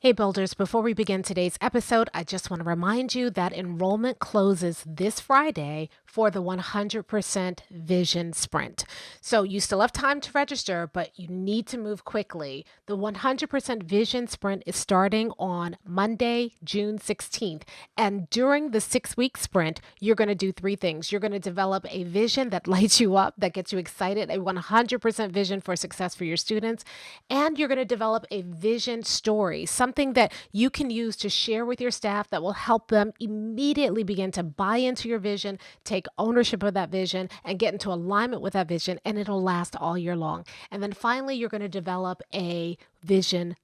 Hey builders, before we begin today's episode, I just want to remind you that enrollment closes this Friday for the 100% Vision Sprint. So you still have time to register, but you need to move quickly. The 100% Vision Sprint is starting on Monday, June 16th. And during the 6-week sprint, you're going to do three things. You're going to develop a vision that lights you up, that gets you excited, a 100% vision for success for your students. And you're going to develop a vision story, something that you can use to share with your staff that will help them immediately begin to buy into your vision, take ownership of that vision, and get into alignment with that vision, and it'll last all year long. And then finally, you're going to develop a vision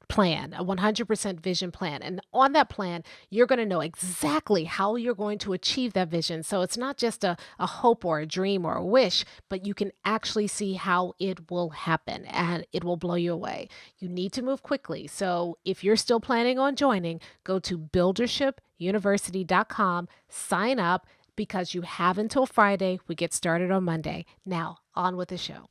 plan, a 100% vision plan. And on that plan, you're going to know exactly how you're going to achieve that vision. So it's not just a hope or a dream or a wish, but you can actually see how it will happen and it will blow you away. You need to move quickly. So if you're still planning on joining, go to buildershipuniversity.com, sign up because you have until Friday. We get started on Monday. Now, on with the show.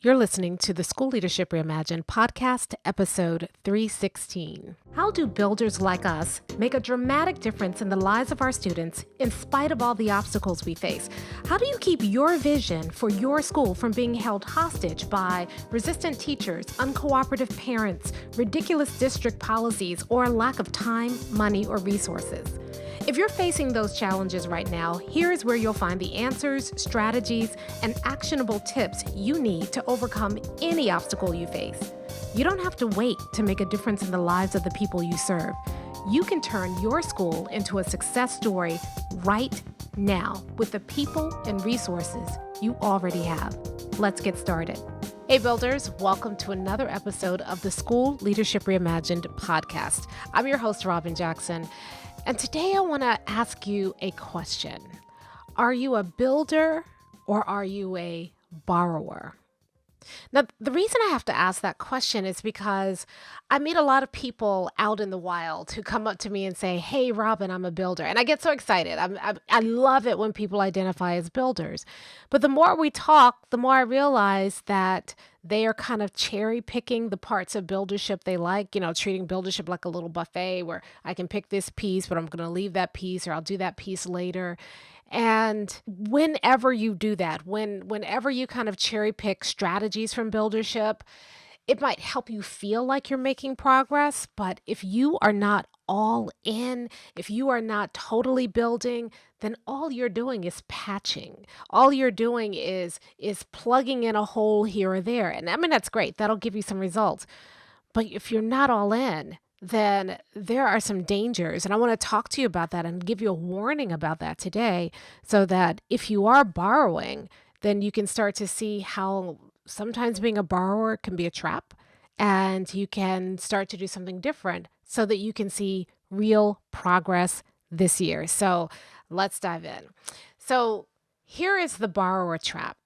You're listening to the School Leadership Reimagined podcast, episode 316. How do builders like us make a dramatic difference in the lives of our students in spite of all the obstacles we face? How do you keep your vision for your school from being held hostage by resistant teachers, uncooperative parents, ridiculous district policies, or a lack of time, money, or resources? If you're facing those challenges right now, here is where you'll find the answers, strategies, and actionable tips you need to overcome any obstacle you face. You don't have to wait to make a difference in the lives of the people you serve. You can turn your school into a success story right now with the people and resources you already have. Let's get started. Hey builders, welcome to another episode of the School Leadership Reimagined podcast. I'm your host, Robin Jackson. And today I want to ask you a question. Are you a builder or are you a borrower? Now, the reason I have to ask that question is because I meet a lot of people out in the wild who come up to me and say, hey, Robin, I'm a builder. And I get so excited. I love it when people identify as builders. But the more we talk, the more I realize that they are kind of cherry picking the parts of buildership they like, treating buildership like a little buffet where I can pick this piece, but I'm going to leave that piece or I'll do that piece later. And whenever you do that, whenever you kind of cherry pick strategies from buildership, it might help you feel like you're making progress. But if you are not all in, if you are not totally building, then all you're doing is patching. All you're doing is plugging in a hole here or there. And I mean, that's great. That'll give you some results. But if you're not all in, then there are some dangers. And I want to talk to you about that and give you a warning about that today so that if you are borrowing, then you can start to see how sometimes being a borrower can be a trap and you can start to do something different so that you can see real progress this year. So let's dive in. So here is the borrower trap.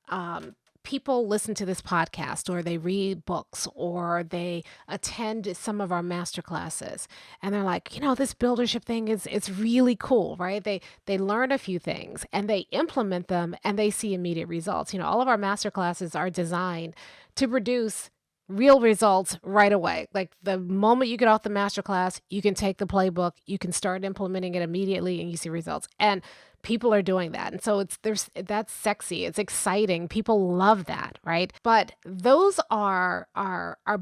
People listen to this podcast or they read books or they attend some of our master classes and they're like, this buildership thing it's really cool, right? They learn a few things and they implement them and they see immediate results. All of our master classes are designed to produce real results right away. Like the moment you get off the master class, you can take the playbook, you can start implementing it immediately and you see results. And people are doing that. And so that's sexy. It's exciting. People love that, right? But those are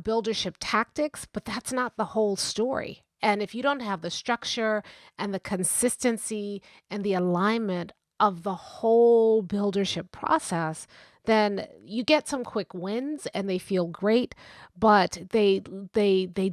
buildership tactics, but that's not the whole story. And if you don't have the structure and the consistency and the alignment of the whole buildership process, then you get some quick wins and they feel great, but they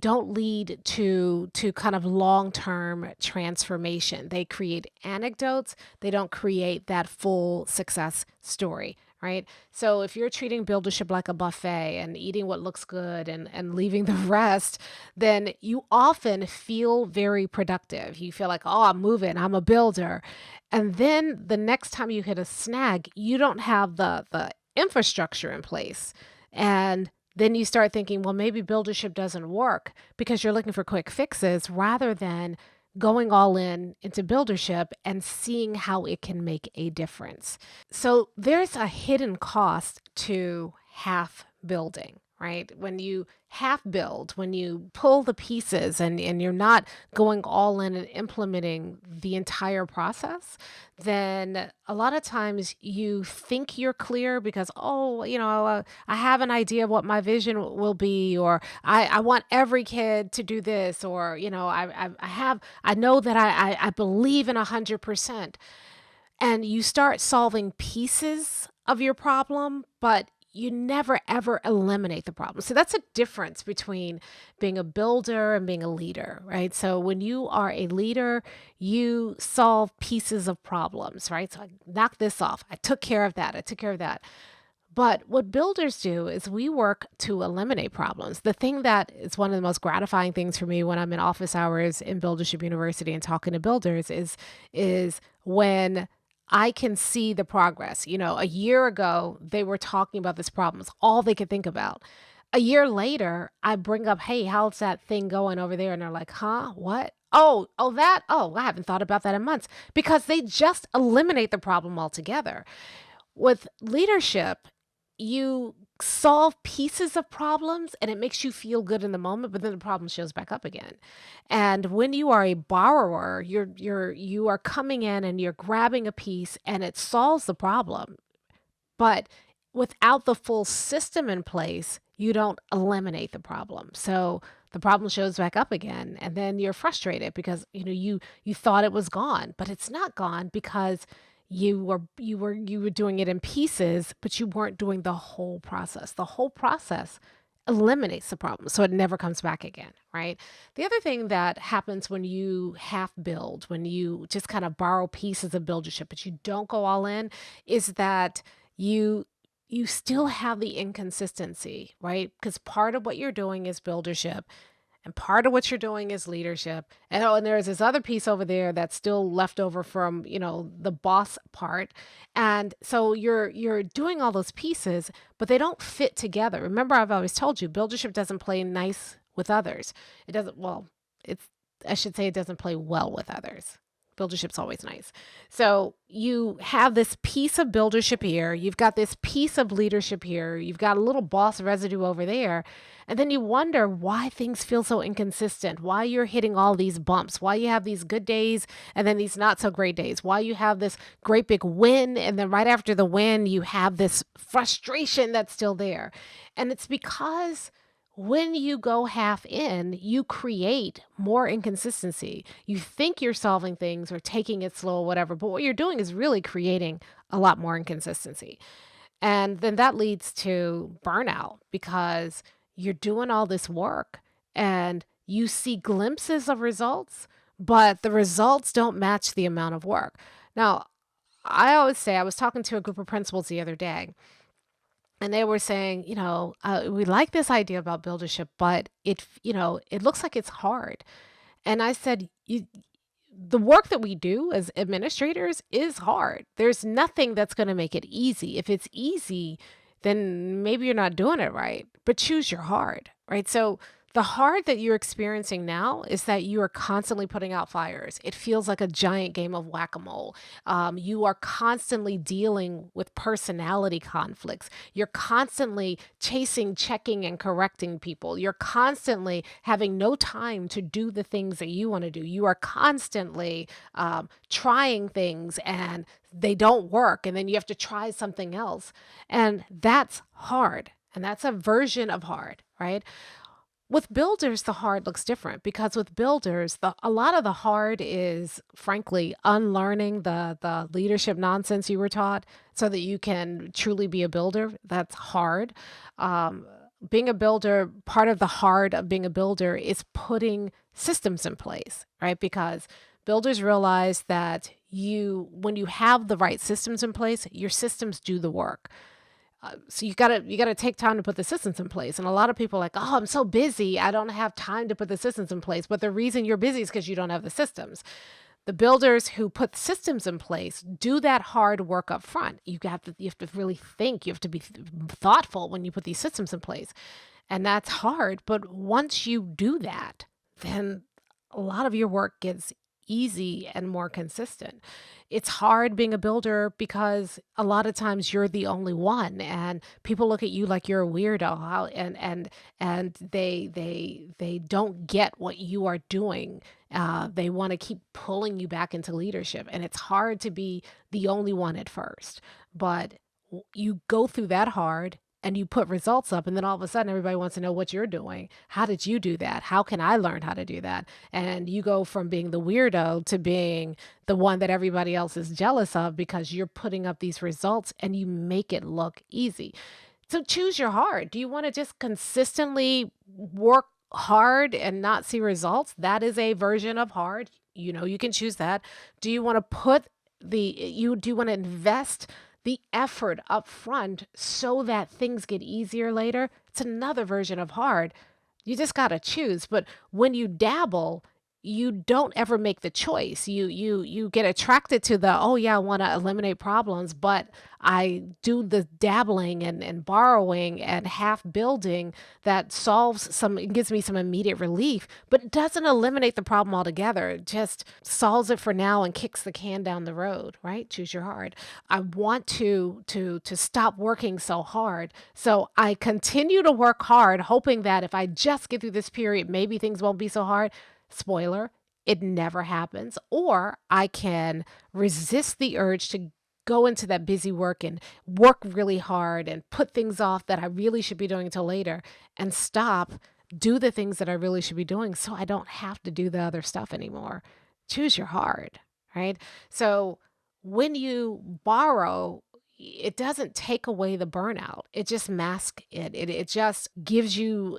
don't lead to kind of long-term transformation. They create anecdotes. They don't create that full success story, right? So if you're treating buildership like a buffet and eating what looks good and leaving the rest, then you often feel very productive. You feel like, oh, I'm moving, I'm a builder. And then the next time you hit a snag, you don't have the infrastructure in place. And then you start thinking, well, maybe buildership doesn't work because you're looking for quick fixes rather than going all in into buildership and seeing how it can make a difference. So there's a hidden cost to half building, right? When you half build, when you pull the pieces and you're not going all in and implementing the entire process, then a lot of times you think you're clear because, oh, I have an idea of what my vision will be, or I want every kid to do this, or, I know that I believe in 100%. And you start solving pieces of your problem, but you never ever eliminate the problem. So that's a difference between being a builder and being a leader, right? So when you are a leader, you solve pieces of problems, right? So I knocked this off. I took care of that. I took care of that. But what builders do is we work to eliminate problems. The thing that is one of the most gratifying things for me when I'm in office hours in Buildership University and talking to builders is when I can see the progress. A year ago they were talking about this problem. It's all they could think about. A year later, I bring up, hey, how's that thing going over there? And they're like, huh? What? That? Oh, I haven't thought about that in months, because they just eliminate the problem altogether. With leadership, you solve pieces of problems and it makes you feel good in the moment, but then the problem shows back up again. And when you are a borrower, you are coming in and you're grabbing a piece and it solves the problem. But without the full system in place, you don't eliminate the problem. So the problem shows back up again, and then you're frustrated because you thought it was gone, but it's not gone because you were doing it in pieces, but you weren't doing the whole process. The whole process eliminates the problem so it never comes back again, right? The other thing that happens when you half build, when you just kind of borrow pieces of buildership but you don't go all in, is that you still have the inconsistency, right? Because part of what you're doing is buildership and part of what you're doing is leadership. And there's this other piece over there that's still left over from, the boss part. And so you're doing all those pieces, but they don't fit together. Remember, I've always told you, buildership doesn't play nice with others. It doesn't, well, I should say it doesn't play well with others. Buildership's always nice. So you have this piece of buildership here. You've got this piece of leadership here. You've got a little boss residue over there. And then you wonder why things feel so inconsistent, why you're hitting all these bumps, why you have these good days and then these not so great days, why you have this great big win. And then right after the win, you have this frustration that's still there. And it's because when you go half in, you create more inconsistency. You think you're solving things or taking it slow or whatever, but what you're doing is really creating a lot more inconsistency. And then that leads to burnout because you're doing all this work and you see glimpses of results, but the results don't match the amount of work. Now, I always say, I was talking to a group of principals the other day, and they were saying, we like this idea about buildership, but it looks like it's hard. And I said, the work that we do as administrators is hard. There's nothing that's going to make it easy. If it's easy, then maybe you're not doing it right, but choose your hard, right? So the hard that you're experiencing now is that you are constantly putting out fires. It feels like a giant game of whack-a-mole. You are constantly dealing with personality conflicts. You're constantly chasing, checking, and correcting people. You're constantly having no time to do the things that you want to do. You are constantly trying things and they don't work, and then you have to try something else. And that's hard. And that's a version of hard, right? With builders, the hard looks different because with builders, a lot of the hard is, frankly, unlearning the leadership nonsense you were taught so that you can truly be a builder. That's hard. Being a builder, part of the hard of being a builder is putting systems in place, right? Because builders realize that when you have the right systems in place, your systems do the work. So you gotta take time to put the systems in place. And a lot of people are like, oh, I'm so busy, I don't have time to put the systems in place. But the reason you're busy is because you don't have the systems. The builders who put systems in place do that hard work up front. You have to really think. You have to be thoughtful when you put these systems in place, and that's hard. But once you do that, then a lot of your work gets easy and more consistent. It's hard being a builder because a lot of times you're the only one and people look at you like you're a weirdo and they don't get what you are doing. They want to keep pulling you back into leadership, and it's hard to be the only one at first. But you go through that hard and you put results up, and then all of a sudden everybody wants to know what you're doing. How did you do that? How can I learn how to do that? And you go from being the weirdo to being the one that everybody else is jealous of because you're putting up these results and you make it look easy. So choose your hard. Do you want to just consistently work hard and not see results? That is a version of hard. You can choose that. Do you want to put do you want to invest the effort up front so that things get easier later? It's another version of hard. You just got to choose. But when you dabble, you don't ever make the choice. You get attracted to the, oh yeah, I want to eliminate problems, but I do the dabbling and borrowing and half building that it gives me some immediate relief, but it doesn't eliminate the problem altogether. It just solves it for now and kicks the can down the road, right? Choose your hard. I want to stop working so hard. So I continue to work hard, hoping that if I just get through this period, maybe things won't be so hard. Spoiler, it never happens. Or I can resist the urge to go into that busy work and work really hard and put things off that I really should be doing until later and do the things that I really should be doing so I don't have to do the other stuff anymore. Choose your hard, right? So when you borrow, it doesn't take away the burnout. It just masks it. It just gives you,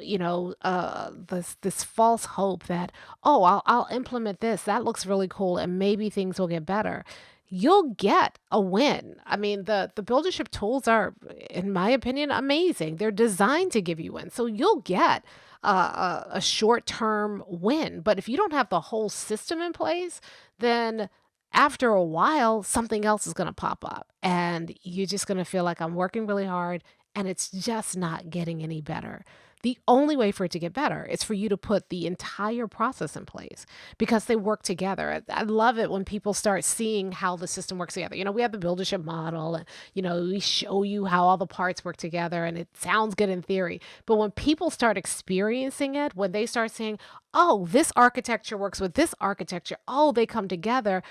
this false hope that, oh, I'll implement this. That looks really cool, and maybe things will get better. You'll get a win. I mean, the Buildership tools are, in my opinion, amazing. They're designed to give you wins, so you'll get a short term win. But if you don't have the whole system in place, then after a while, something else is going to pop up and you're just going to feel like I'm working really hard and it's just not getting any better. The only way for it to get better is for you to put the entire process in place because they work together. I love it when people start seeing how the system works together. We have the Buildership model and, we show you how all the parts work together and it sounds good in theory. But when people start experiencing it, when they start saying, oh, this architecture works with this architecture, oh, they come together,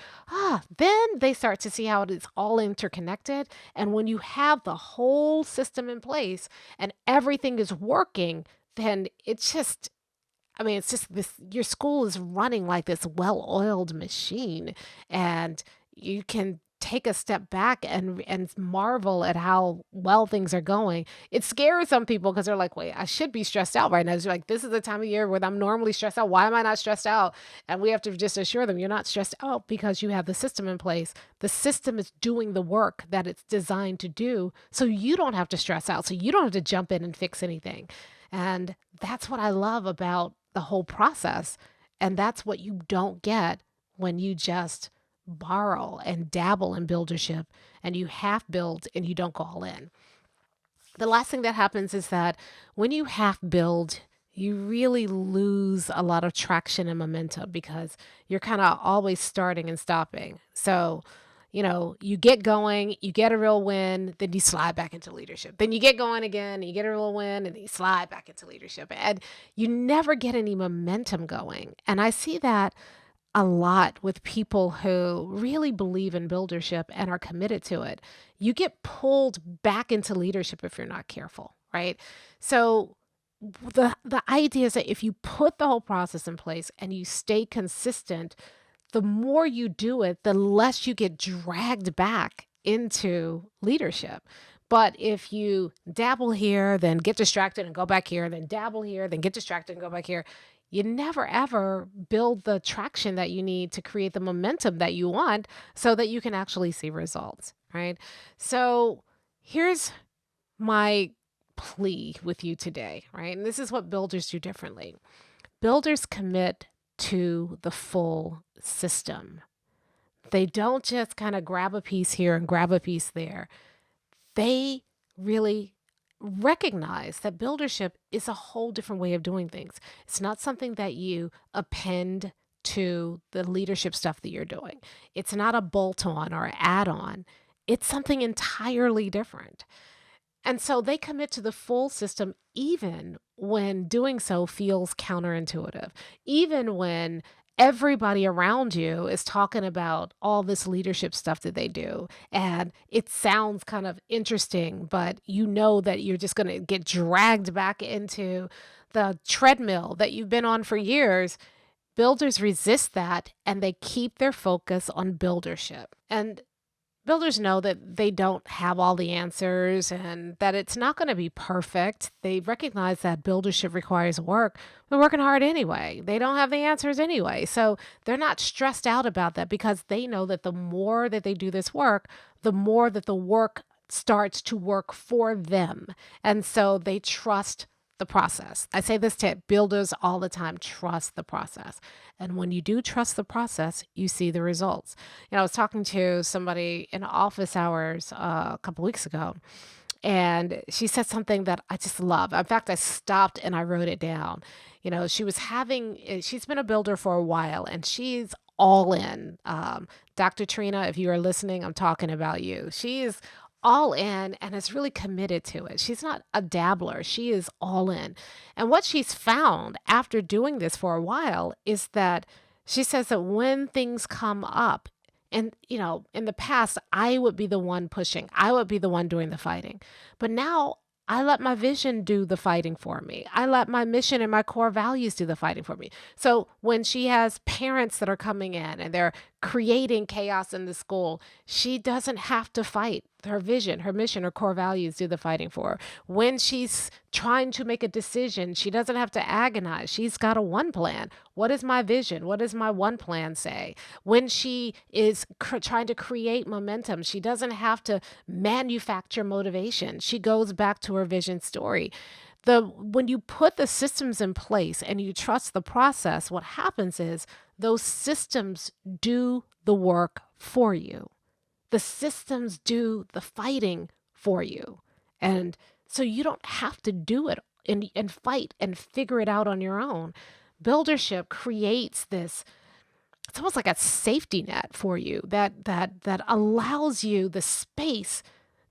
then they start to see how it is all interconnected. And when you have the whole system in place and everything is working, then it's just this, your school is running like this well-oiled machine, and you can take a step back and marvel at how well things are going. It scares some people because they're like, wait, I should be stressed out right now. It's like, this is the time of year where I'm normally stressed out. Why am I not stressed out? And we have to just assure them you're not stressed out because you have the system in place. The system is doing the work that it's designed to do. So you don't have to stress out. So you don't have to jump in and fix anything. And that's what I love about the whole process. And that's what you don't get when you just borrow and dabble in buildership and you half build and you don't go all in. The last thing that happens is that when you half build, you really lose a lot of traction and momentum because you're kind of always starting and stopping. So, you get going, you get a real win, then you slide back into leadership. Then you get going again, you get a real win, and then you slide back into leadership. And you never get any momentum going. And I see that a lot with people who really believe in buildership and are committed to it. You get pulled back into leadership if you're not careful, right? So the idea is that if you put the whole process in place and you stay consistent, the more you do it, the less you get dragged back into leadership. But if you dabble here, then get distracted and go back here, then dabble here, then get distracted and go back here, you never ever build the traction that you need to create the momentum that you want so that you can actually see results, right? So here's my plea with you today, right? And this is what builders do differently. Builders commit to the full system. They don't just kind of grab a piece here and grab a piece there. They really recognize that buildership is a whole different way of doing things. It's not something that you append to the leadership stuff that you're doing. It's not a bolt-on or add-on. It's something entirely different. And so they commit to the full system even when doing so feels counterintuitive, even when everybody around you is talking about all this leadership stuff that they do. And it sounds kind of interesting, but you know that you're just going to get dragged back into the treadmill that you've been on for years. Builders resist that and they keep their focus on buildership. And builders know that they don't have all the answers and that it's not going to be perfect. They recognize that buildership requires work. They're working hard anyway. They don't have the answers anyway. So they're not stressed out about that because they know that the more that they do this work, the more that the work starts to work for them. And so they trust the process. I say this to builders all the time, trust the process. And when you do trust the process, you see the results. I was talking to somebody in office hours a couple weeks ago, and she said something that I just love. In fact, I stopped and I wrote it down. She's been a builder for a while and she's all in. Dr. Trina, if you are listening, I'm talking about you. She is all in and is really committed to it. She's not a dabbler. She is all in. And what she's found after doing this for a while is that she says that when things come up, and, in the past, I would be the one pushing. I would be the one doing the fighting. But now I let my vision do the fighting for me. I let my mission and my core values do the fighting for me. So when she has parents that are coming in and they're creating chaos in the school, she doesn't have to fight. Her vision, her mission, her core values do the fighting for her. When she's trying to make a decision, she doesn't have to agonize. She's got a one plan. What is my vision? What does my one plan say? When she is trying to create momentum, she doesn't have to manufacture motivation. She goes back to her vision story. When you put the systems in place and you trust the process, what happens is those systems do the work for you. The systems do the fighting for you. And so you don't have to do it and fight and figure it out on your own. Buildership creates this, it's almost like a safety net for you that allows you the space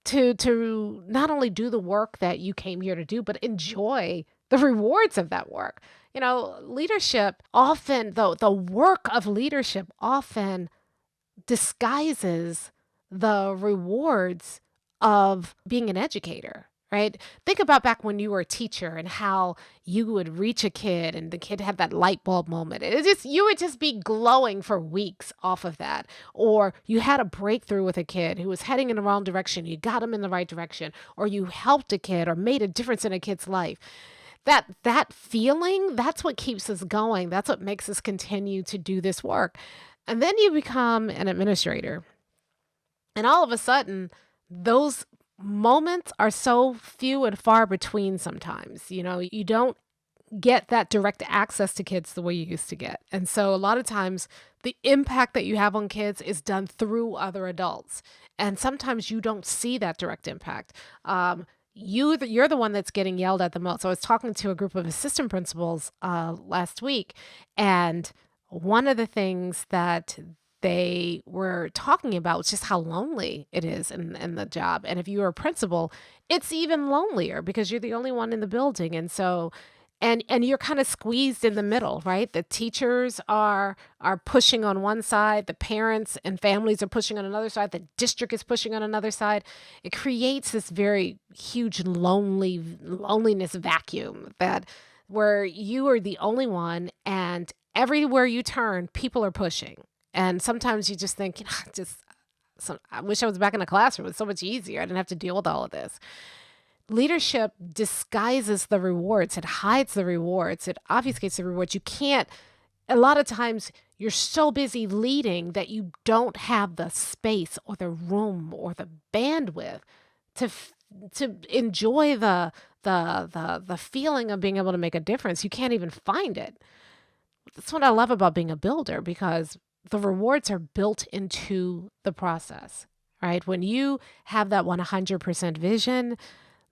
to not only do the work that you came here to do, but enjoy the rewards of that work. Leadership often, the work of leadership often disguises the rewards of being an educator, right? Think about back when you were a teacher and how you would reach a kid and the kid had that light bulb moment. You would just be glowing for weeks off of that. Or you had a breakthrough with a kid who was heading in the wrong direction. You got him in the right direction, or you helped a kid or made a difference in a kid's life. That feeling, that's what keeps us going. That's what makes us continue to do this work. And then you become an administrator. And all of a sudden, those moments are so few and far between sometimes. You don't get that direct access to kids the way you used to get. And so a lot of times, the impact that you have on kids is done through other adults. And sometimes you don't see that direct impact. You're the one that's getting yelled at the most. So I was talking to a group of assistant principals last week, and one of the things that they were talking about was just how lonely it is in the job. And if you're a principal, it's even lonelier because you're the only one in the building. And so, and you're kind of squeezed in the middle, right? The teachers are pushing on one side, the parents and families are pushing on another side, the district is pushing on another side. It creates this very huge loneliness vacuum where you are the only one, and everywhere you turn, people are pushing. And sometimes you just think, I wish I was back in the classroom. It's so much easier. I didn't have to deal with all of this. Leadership disguises the rewards. It hides the rewards. It obfuscates the rewards. A lot of times you're so busy leading that you don't have the space or the room or the bandwidth to enjoy the feeling of being able to make a difference. You can't even find it. That's what I love about being a builder, because the rewards are built into the process, right? When you have that 100% vision,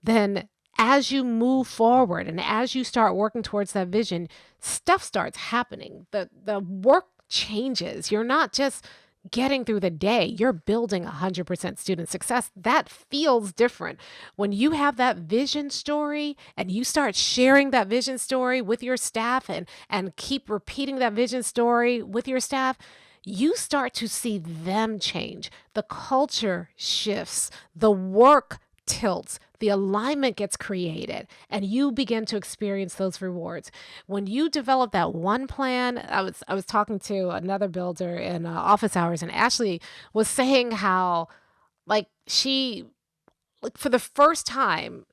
then as you move forward and as you start working towards that vision, stuff starts happening. The work changes. You're not just getting through the day, you're building 100% student success. That feels different. When you have that vision story and you start sharing that vision story with your staff and keep repeating that vision story with your staff, you start to see them change. The culture shifts, the work tilts, the alignment gets created, and you begin to experience those rewards. When you develop that one plan, I was talking to another builder in office hours, and Ashley was saying how she for the first time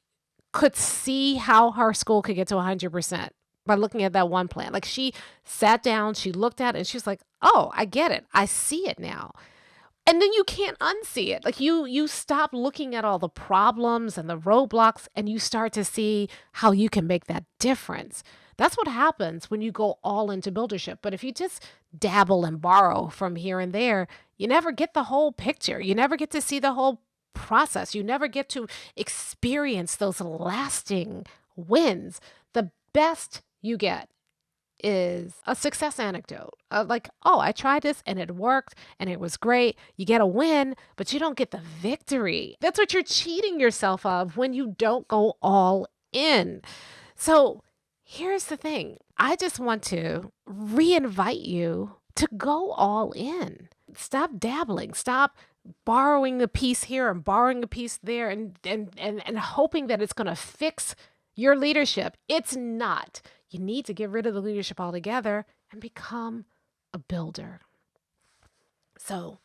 could see how her school could get to 100% by looking at that one plan. Like she sat down, she looked at it, and she was like, "Oh, I get it. I see it now." And then you can't unsee it. Like you stop looking at all the problems and the roadblocks and you start to see how you can make that difference. That's what happens when you go all into buildership. But if you just dabble and borrow from here and there, you never get the whole picture. You never get to see the whole process. You never get to experience those lasting wins. The best you get is a success anecdote. Oh, I tried this and it worked and it was great. You get a win, but you don't get the victory. That's what you're cheating yourself of when you don't go all in. So here's the thing. I just want to re-invite you to go all in. Stop dabbling. Stop borrowing a piece here and borrowing a piece there and hoping that it's going to fix your leadership. It's not. You need to get rid of the leadership altogether and become a builder. So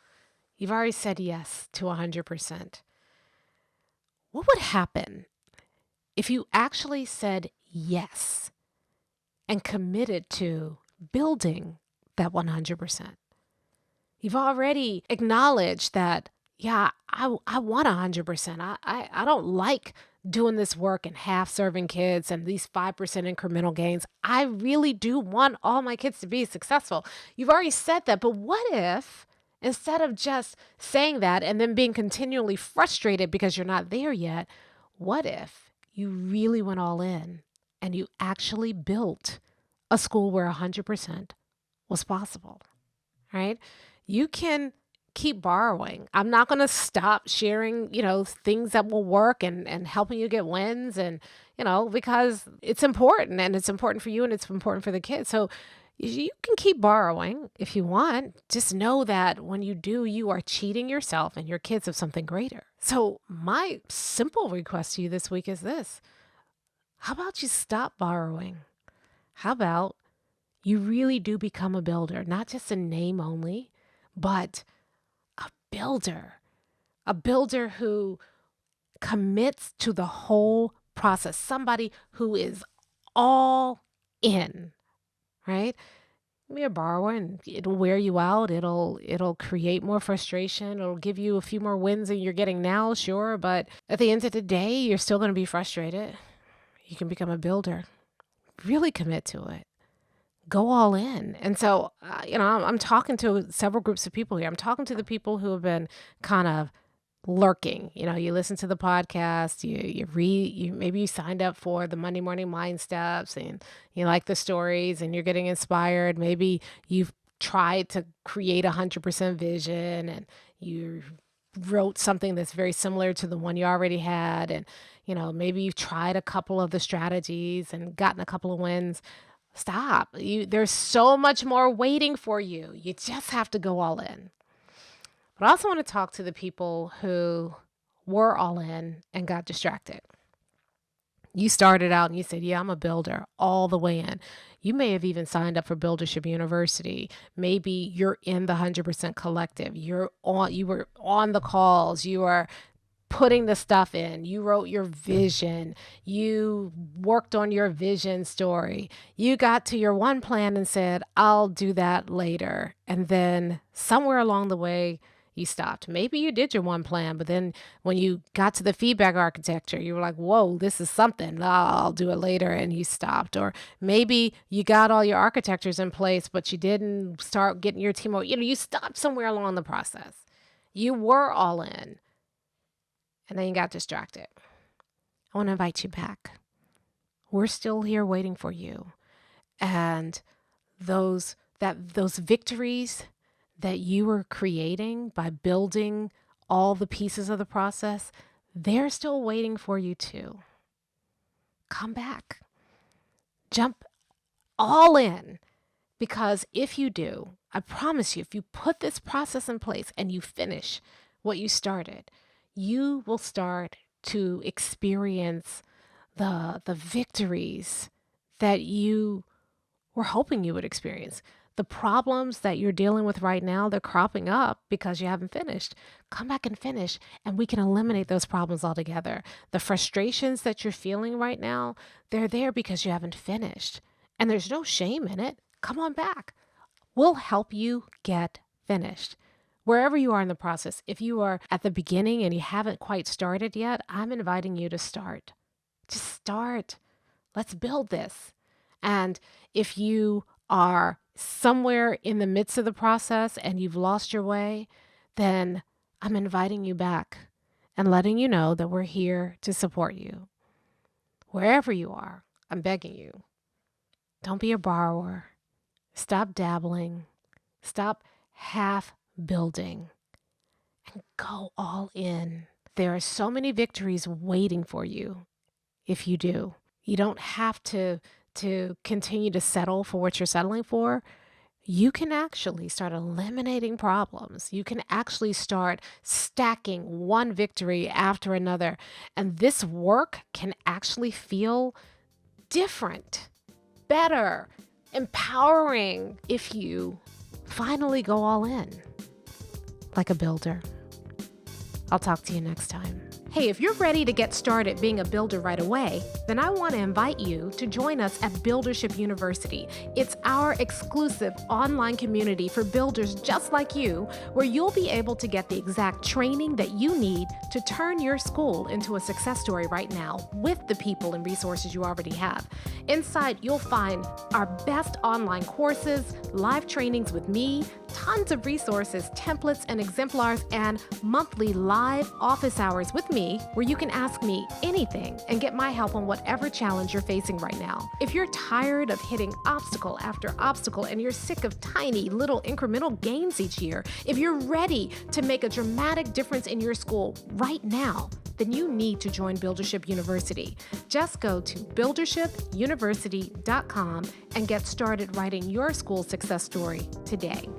you've already said yes to 100%. What would happen if you actually said yes and committed to building that 100%? You've already acknowledged that, yeah, I want 100%. I don't like doing this work and half serving kids and these 5% incremental gains. I really do want all my kids to be successful. You've already said that, but what if instead of just saying that and then being continually frustrated because you're not there yet, what if you really went all in and you actually built a school where 100% was possible, right? You can keep borrowing. I'm not going to stop sharing, things that will work and helping you get wins and, because it's important and it's important for you and it's important for the kids. So you can keep borrowing if you want. Just know that when you do, you are cheating yourself and your kids of something greater. So my simple request to you this week is this. How about you stop borrowing? How about you really do become a builder, not just a name only, but a builder who commits to the whole process, somebody who is all in, right? Be a borrower and it'll wear you out. It'll create more frustration. It'll give you a few more wins than you're getting now, sure. But at the end of the day, you're still going to be frustrated. You can become a builder. Really commit to it. Go all in. And so, I'm talking to several groups of people here. I'm talking to the people who have been kind of lurking. You listen to the podcast, you read, maybe you signed up for the Monday Morning Mind Steps and you like the stories and you're getting inspired. Maybe you've tried to create 100% vision and you wrote something that's very similar to the one you already had. And, maybe you've tried a couple of the strategies and gotten a couple of wins. Stop. There's so much more waiting for you. You just have to go all in. But I also want to talk to the people who were all in and got distracted. You started out and you said, yeah, I'm a builder all the way in. You may have even signed up for Buildership University. Maybe you're in the 100% collective. You were on the calls. You are putting the stuff in. You wrote your vision. You worked on your vision story. You got to your one plan and said, I'll do that later. And then somewhere along the way, you stopped. Maybe you did your one plan, but then when you got to the feedback architecture, you were like, whoa, this is something. I'll do it later. And you stopped. Or maybe you got all your architectures in place, but you didn't start getting your team. You stopped somewhere along the process. You were all in. And then you got distracted. I want to invite you back. We're still here waiting for you. And those that those victories that you were creating by building all the pieces of the process, they're still waiting for you too. Come back. Jump all in. Because if you do, I promise you, if you put this process in place and you finish what you started, you will start to experience the victories that you were hoping you would experience. The problems that you're dealing with right now, they're cropping up because you haven't finished. Come back and finish, and we can eliminate those problems altogether. The frustrations that you're feeling right now, they're there because you haven't finished. And there's no shame in it. Come on back. We'll help you get finished. Wherever you are in the process, if you are at the beginning and you haven't quite started yet, I'm inviting you to start. Just start. Let's build this. And if you are somewhere in the midst of the process and you've lost your way, then I'm inviting you back and letting you know that we're here to support you. Wherever you are, I'm begging you, don't be a borrower. Stop dabbling. Stop half building and go all in. There are so many victories waiting for you if you do. You don't have to continue to settle for what you're settling for. You can actually start eliminating problems. You can actually start stacking one victory after another. And this work can actually feel different, better, empowering if you finally go all in like a builder. I'll talk to you next time. Hey, if you're ready to get started being a builder right away, then I want to invite you to join us at Buildership University. It's our exclusive online community for builders just like you, where you'll be able to get the exact training that you need to turn your school into a success story right now with the people and resources you already have. Inside, you'll find our best online courses, live trainings with me, tons of resources, templates, and exemplars, and monthly live office hours with me, where you can ask me anything and get my help on whatever challenge you're facing right now. If you're tired of hitting obstacle after obstacle and you're sick of tiny little incremental gains each year, if you're ready to make a dramatic difference in your school right now, then you need to join Buildership University. Just go to buildershipuniversity.com and get started writing your school success story today.